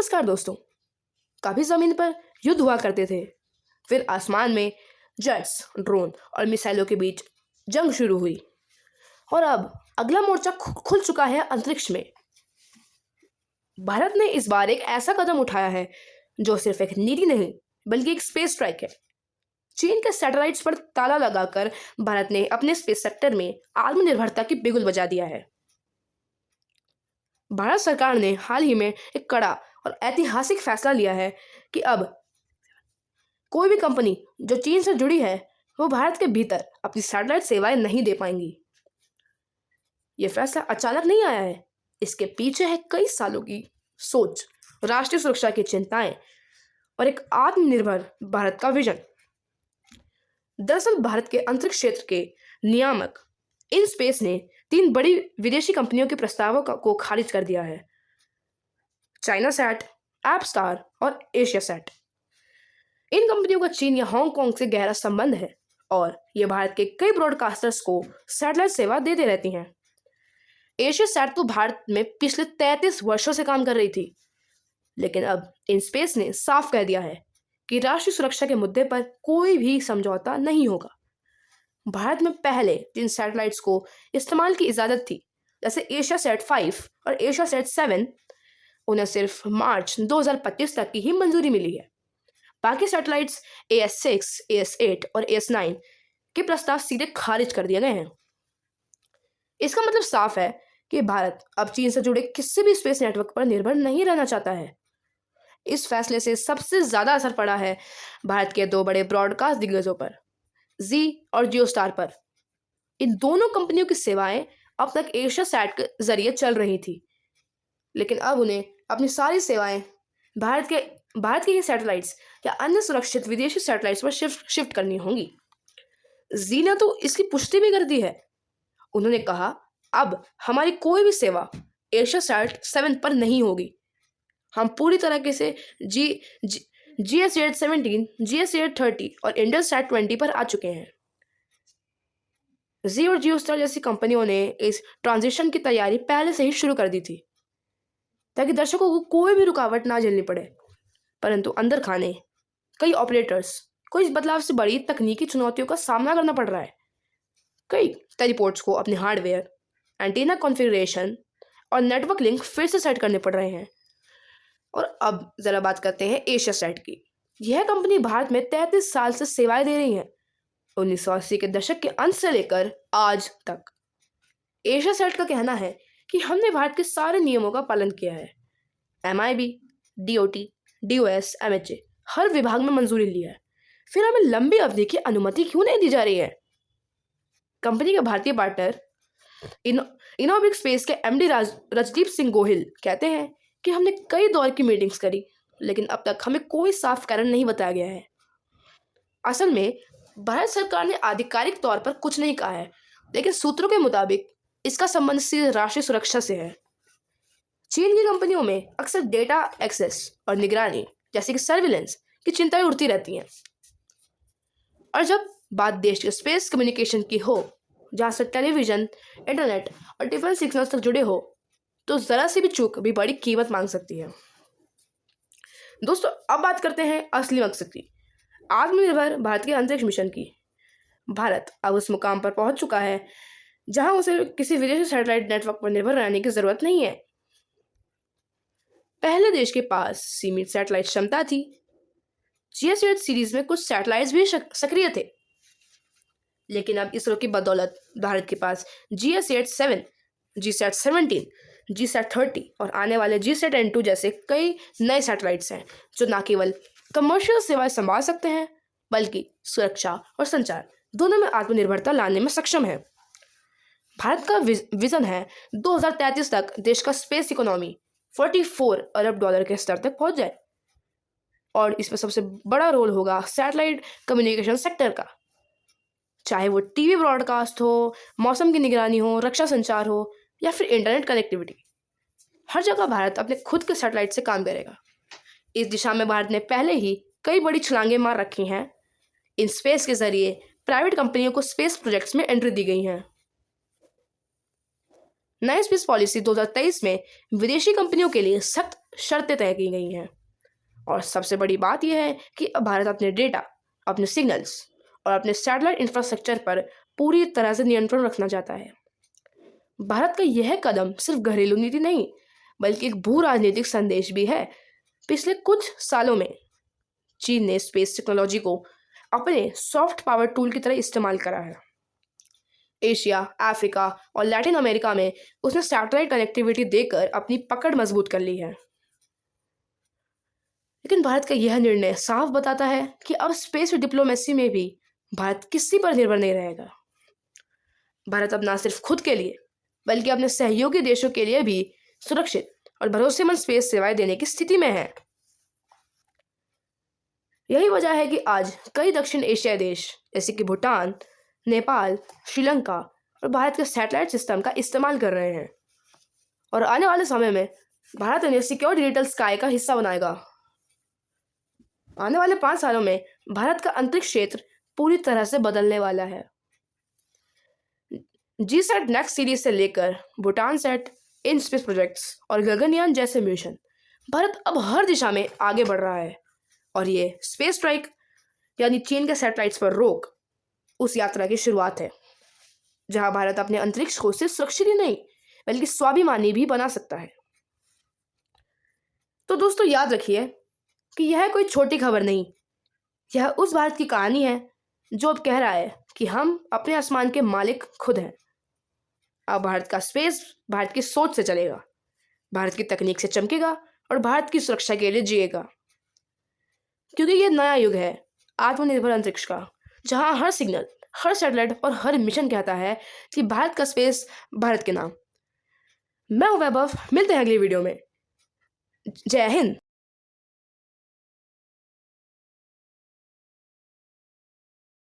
नमस्कार दोस्तों। कभी जमीन पर युद्ध हुआ करते थे, फिर आसमान में जेट्स, ड्रोन और मिसाइलों के बीच जंग शुरू हुई और अब अगला मोर्चा खुल चुका है अंतरिक्ष में। भारत ने इस बार एक ऐसा कदम उठाया है जो सिर्फ एक नीति नहीं बल्कि एक स्पेस स्ट्राइक है। चीन के सैटेलाइट्स पर ताला लगाकर भारत ने अपने स्पेस सेक्टर में आत्मनिर्भरता की बिगुल बजा दिया है। भारत सरकार ने हाल ही में एक कड़ा और ऐतिहासिक फैसला लिया है कि अब कोई भी कंपनी जो चीन से जुड़ी है वो भारत के भीतर अपनी सैटेलाइट सेवाएं नहीं दे पाएंगी। ये फैसला अचानक नहीं आया है, इसके पीछे है कई सालों की सोच, राष्ट्रीय सुरक्षा की चिंताएं और एक आत्मनिर्भर भारत का विजन। दरअसल भारत के अंतरिक्ष क्षेत्र के नियामक इन स्पेस ने 3 बड़ी विदेशी कंपनियों के प्रस्तावों को खारिज कर दिया है: चाइना सैट, एप स्टार और एशिया सैट। इन कंपनियों का चीन या हांगकांग से गहरा संबंध है और ये भारत के कई ब्रॉडकास्टर्स को सैटेलाइट सेवा देते रहती हैं। एशिया सैट तो भारत में पिछले 33 वर्षों से काम कर रही थी, लेकिन अब इन स्पेस ने साफ कह दिया है कि राष्ट्रीय सुरक्षा के मुद्दे पर कोई भी समझौता नहीं होगा। भारत में पहले जिन सैटेलाइट्स को इस्तेमाल की इजाज़त थी, जैसे एशिया सेट 5 और एशिया सेट 7, उन्हें सिर्फ मार्च 2025 तक की ही मंजूरी मिली है। बाकी सैटेलाइट्स AS6, AS8 और AS9 के प्रस्ताव सीधे खारिज कर दिए गए हैं। इसका मतलब साफ है कि भारत अब चीन से जुड़े किसी भी स्पेस नेटवर्क पर निर्भर नहीं रहना चाहता है। इस फैसले से सबसे ज़्यादा असर पड़ा है भारत के 2 बड़े ब्रॉडकास्ट दिग्गजों पर, जी और जियो स्टार पर। इन दोनों कंपनियों की सेवाएं अब तक एशिया सैट के जरिए चल रही थी, लेकिन अब उन्हें अपनी सारी सेवाएं भारत के ही सैटेलाइट्स या अन्य सुरक्षित विदेशी सैटेलाइट्स पर शिफ्ट करनी होंगी। जी ने तो इसकी पुष्टि भी कर दी है। उन्होंने कहा, अब हमारी कोई भी सेवा एशिया सैट 7 पर नहीं होगी। हम पूरी तरह से GS8-17, GS8-30 और इंडससैट 20 पर आ चुके हैं। जी और जियो स्टार जैसी कंपनियों ने इस ट्रांजिशन की तैयारी पहले से ही शुरू कर दी थी ताकि दर्शकों को कोई भी रुकावट ना झेलनी पड़े। परंतु अंदर खाने कई ऑपरेटर्स को इस बदलाव से बड़ी तकनीकी चुनौतियों का सामना करना पड़ रहा है। कई टेलीपोर्ट्स को अपने हार्डवेयर, एंटीना कॉन्फ़िगरेशन और नेटवर्क लिंक फिर से सेट करने पड़ रहे हैं। और अब ज़रा बात करते हैं एशिया सैट की। यह कंपनी भारत में 33 साल से सेवाएं दे रही है, 1980 के दशक के अंत से लेकर आज तक। एशिया सैट का कहना है कि हमने भारत के सारे नियमों का पालन किया है। MIB, DOT, DOS, MHA हर विभाग में मंजूरी ली है, फिर हमें लंबी अवधि की अनुमति क्यों नहीं दी जा रही है? कंपनी के भारतीय पार्टनर इनोबिक स्पेस के MD रजदीप सिंह गोहिल कहते हैं कि हमने कई दौर की मीटिंग्स करी, लेकिन अब तक हमें कोई साफ कारण नहीं बताया गया है। असल में भारत सरकार ने आधिकारिक तौर पर कुछ नहीं कहा है, लेकिन सूत्रों के मुताबिक इसका संबंध सीधे राष्ट्रीय सुरक्षा से है। चीन की कंपनियों में अक्सर डेटा एक्सेस और निगरानी जैसे कि सर्विलेंस की चिंताएं उठती रहती हैं। और जब बात देश के स्पेस कम्युनिकेशन की हो, जहाँ से टेलीविजन, इंटरनेट और डिफेंस सिग्नल्स तक जुड़े हो, तो ज़रा सी भी चूक भी बड़ी कीमत मांग सकती है। दोस्तों, अब बात करते हैं असली मकसद की, आत्मनिर्भर भारत के अंतरिक्ष मिशन की। भारत अब उस मुकाम पर पहुंच चुका है जहां उसे किसी विदेशी सैटेलाइट नेटवर्क पर निर्भर रहने की जरूरत नहीं है। पहले देश के पास सीमित सैटेलाइट क्षमता थी। GS8 सीरीज में कुछ सैटेलाइट्स भी सक्रिय थे, लेकिन अब इसरो की बदौलत भारत के पास GS8-7, GSAT-17, GSAT-30 और आने वाले GSAT-N2 जैसे कई नए सैटेलाइट्स हैं जो न केवल कमर्शियल सेवाएं संभाल सकते हैं बल्कि सुरक्षा और संचार दोनों में आत्मनिर्भरता लाने में सक्षम है। भारत का विजन है 2033 तक देश का स्पेस इकोनॉमी $44 अरब के स्तर तक पहुंच जाए, और इसमें सबसे बड़ा रोल होगा सैटेलाइट कम्युनिकेशन सेक्टर का। चाहे वो TV ब्रॉडकास्ट हो, मौसम की निगरानी हो, रक्षा संचार हो या फिर इंटरनेट कनेक्टिविटी, हर जगह भारत अपने खुद के सैटेलाइट से काम करेगा। इस दिशा में भारत ने पहले ही कई बड़ी छलांगें मार रखी हैं। इन स्पेस के जरिए प्राइवेट कंपनियों को स्पेस प्रोजेक्ट्स में एंट्री दी गई है। नई स्पेस पॉलिसी 2023 में विदेशी कंपनियों के लिए सख्त शर्तें तय की गई हैं। और सबसे बड़ी बात यह है कि अब भारत अपने डेटा, अपने सिग्नल्स और अपने सैटेलाइट इंफ्रास्ट्रक्चर पर पूरी तरह से नियंत्रण रखना चाहता है। भारत का यह कदम सिर्फ घरेलू नीति नहीं, बल्कि एक भू राजनीतिक संदेश भी है। पिछले कुछ सालों में चीन ने स्पेस टेक्नोलॉजी को अपने सॉफ्ट पावर टूल की तरह इस्तेमाल करा है। एशिया, अफ्रीका और लैटिन अमेरिका में उसने सैटेलाइट कनेक्टिविटी देकर अपनी पकड़ मजबूत कर ली है। लेकिन भारत का यह निर्णय साफ बताता है कि अब स्पेस डिप्लोमेसी में भी भारत किसी पर निर्भर नहीं रहेगा। भारत अब ना सिर्फ खुद के लिए, बल्कि अपने सहयोगी देशों के लिए भी सुरक्षित और भरोसेमंद स्पेस सेवाएं देने की स्थिति में है। यही वजह है कि आज कई दक्षिण एशियाई देश जैसे कि भूटान, नेपाल, श्रीलंका और भारत के सैटेलाइट सिस्टम का इस्तेमाल कर रहे हैं। और आने वाले समय में भारत उन्हें सिक्योर डिजिटल स्काई का हिस्सा बनाएगा। आने वाले 5 सालों में भारत का अंतरिक्ष क्षेत्र पूरी तरह से बदलने वाला है। जीसैट नेक्स्ट सीरीज से लेकर Bhutan set, in space projects और गगनयान जैसे मिशन, भारत अब हर दिशा में आगे बढ़ रहा है। और ये स्पेस स्ट्राइक यानी चीन के सैटेलाइट्स पर रोक उस यात्रा की शुरुआत है, जहां भारत अपने अंतरिक्ष को सिर्फ सुरक्षित ही नहीं, बल्कि स्वाभिमानी भी बना सकता है। तो दोस्तों, याद रखिए कि यह कोई छोटी खबर नहीं, यह उस भारत की कहानी है जो अब कह रहा है कि हम अपने आसमान के मालिक खुद हैं। अब भारत का स्पेस भारत की सोच से चलेगा, भारत की तकनीक से चमकेगा और भारत की सुरक्षा के लिए जिएगा। क्योंकि यह नया युग है आत्मनिर्भर अंतरिक्ष का, जहां हर सिग्नल, हर सैटेलाइट और हर मिशन कहता है कि भारत का स्पेस भारत के नाम। मैं हूं वैभव, मिलते हैं अगली वीडियो में। जय हिंद।